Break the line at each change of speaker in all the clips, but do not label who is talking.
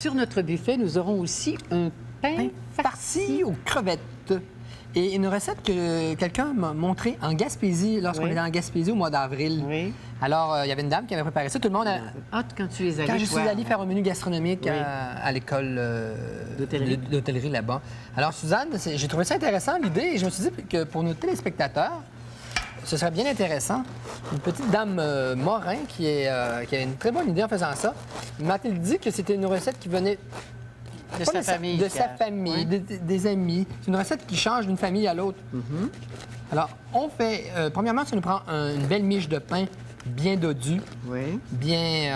Sur notre buffet, nous aurons aussi un pain
farci aux crevettes. Et une recette que quelqu'un m'a montrée en Gaspésie lorsqu'on était en Gaspésie au mois d'avril.
Oui.
Alors, il y avait une dame qui avait préparé ça. Tout le monde a...
Hâte quand tu es allé.
Quand je suis allée faire un menu gastronomique
Oui.
à l'école
D'hôtellerie.
là-bas. Alors, Suzanne, j'ai trouvé ça intéressant, l'idée, et je me suis dit que pour nos téléspectateurs, ce serait bien intéressant. Une petite dame Morin qui a une très bonne idée en faisant ça. M'a-t-il dit que c'était une recette qui venait
De sa famille.
de sa famille, des amis. C'est une recette qui change d'une famille à l'autre. Alors, on fait... premièrement, ça nous prend une belle miche de pain bien dodu,
Oui.
bien...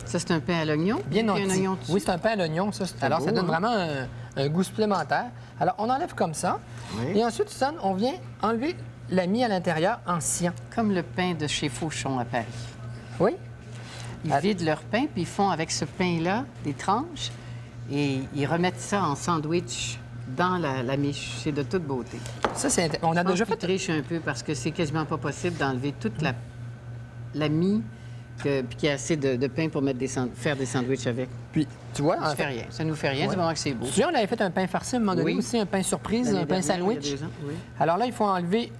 Ça, c'est un pain à l'oignon?
bien
Puis un
nanti.
oignon dessus?
Oui, c'est un pain à l'oignon, ça. Alors,
beau,
ça donne
hein?
vraiment un goût supplémentaire. Alors, on enlève comme ça.
Oui.
Et ensuite, Suzanne, on vient enlever la mie à l'intérieur en sciant.
Comme le pain de chez Fauchon à Paris.
Oui?
Ils vident leur pain, puis ils font avec ce pain-là des tranches et ils remettent ça en sandwich dans la miche. C'est de toute beauté.
Ça, c'est... On a déjà
Je
fait...
triche un peu parce que c'est quasiment pas possible d'enlever toute la mie puis qu'il y a assez de pain pour faire des sandwichs avec.
Puis, tu vois...
Ça ne fait rien. Ça nous fait rien du moment que c'est beau.
Tu sais, on avait fait un pain farci à un moment donné
Oui.
aussi, un pain surprise,
L'année
un pain
dernière,
sandwich.
il y a 2 ans, oui.
Alors là, il faut enlever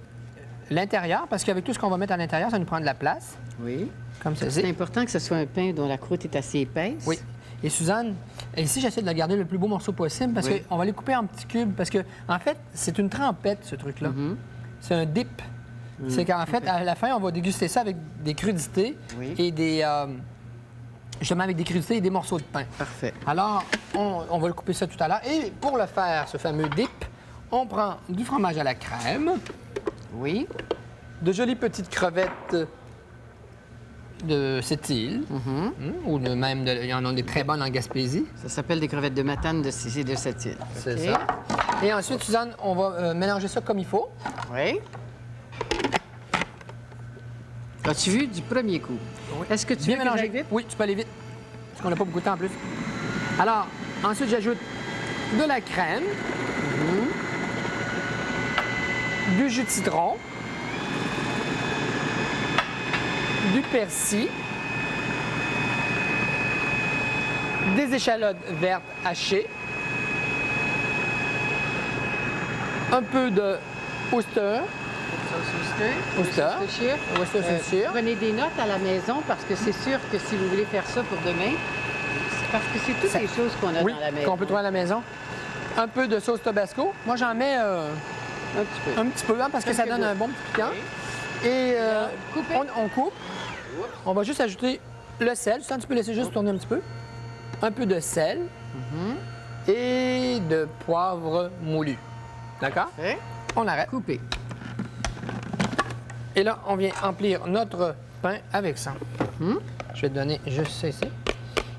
l'intérieur, parce qu'avec tout ce qu'on va mettre à l'intérieur, ça nous prend de la place,
Oui.
comme
C'est
ceci.
important que ce soit un pain dont la croûte est assez épaisse.
Oui. Et Suzanne, ici, j'essaie de la garder le plus beau morceau possible, parce
Oui.
qu'on va les couper en petits cubes, parce que en fait, c'est une trempette, ce truc-là. C'est un dip. C'est qu'en fait, à la fin, on va déguster ça avec des crudités
Oui.
et des... justement, avec des crudités et des morceaux de pain.
Parfait.
Alors, on va le couper ça tout à l'heure. Et pour le faire, ce fameux dip, on prend du fromage à la crème,
Oui.
de jolies petites crevettes de cette île, ou même, il y en a des très bonnes en Gaspésie.
Ça s'appelle des crevettes de Matane de cette île.
C'est
OK.
ça. Et ensuite, Suzanne, on va mélanger ça comme il faut.
Oui. As-tu vu du premier coup?
Oui.
Est-ce que tu
Bien
veux que
mélangé.
j'aille vite?
Oui, tu peux aller vite, parce qu'on n'a pas beaucoup de temps en plus. Alors, ensuite, j'ajoute de la crème, du jus de citron, du persil, des échalotes vertes hachées, un peu de Worcester,
Worcestershire.
Worcestershire.
Prenez des notes à la maison parce que c'est sûr que si vous voulez faire ça pour demain, c'est parce que c'est toutes
Ça-
les choses qu'on a
Oui,
dans la maison.
qu'on peut trouver à la maison. Un peu de sauce Tabasco. Moi, j'en mets
Un petit peu.
un petit peu, hein, parce que ça
Quelques
donne un
gouttes.
bon petit piquant. Et
coupez.
on coupe. On va juste ajouter le sel. Ça, tu peux laisser juste tourner un petit peu. Un peu de sel et de poivre moulu. D'accord?
Parfait.
On arrête.
Coupez.
Et là, on vient emplir notre pain avec ça. Je vais te donner juste ça ici.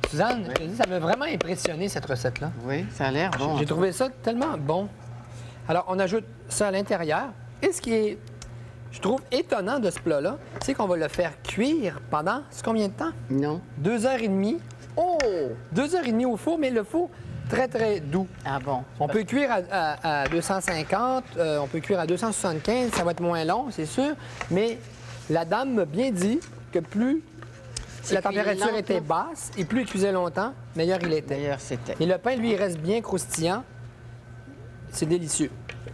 Suzanne, je te dis, ça m'a vraiment impressionné, cette recette-là.
Oui, ça a l'air bon.
J'ai trouvé ça tellement bon. Alors, on ajoute ça à l'intérieur. Et ce qui est, je trouve, étonnant de ce plat-là, c'est qu'on va le faire cuire pendant combien de temps?
Non.
2h30. Oh! 2h30 au four, mais le four très, très doux.
Ah bon?
On peut cuire à 250, on peut cuire à 275, ça va être moins long, c'est sûr. Mais la dame m'a bien dit que plus la température
longtemps.
était basse et plus il cuisait longtemps, meilleur il était.
D'ailleurs, c'était.
Et le pain, lui, il reste bien croustillant. C'est délicieux.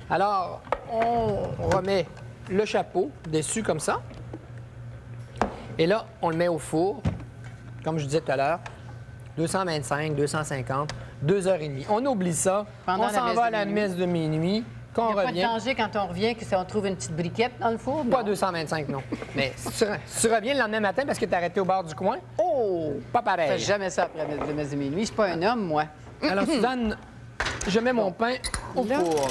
Alors, on remet le chapeau dessus comme ça. Et là, on le met au four, comme je disais tout à l'heure, 225, 250, 2h30. On oublie ça.
Pendant
On
la
s'en
messe
va
de
à la
minuit.
messe de minuit. Quand
Il
on
n'y a pas de
revient,
danger quand on revient que si on trouve une petite briquette dans le four?
pas
non?
225, non. Mais si tu reviens le lendemain matin parce que tu es arrêté au bord du coin, oh, pas
Je fais
pareil.
jamais ça après la messe de minuit. Je suis pas un homme, moi.
Alors, Suzanne, je mets mon pain au
Là,
four.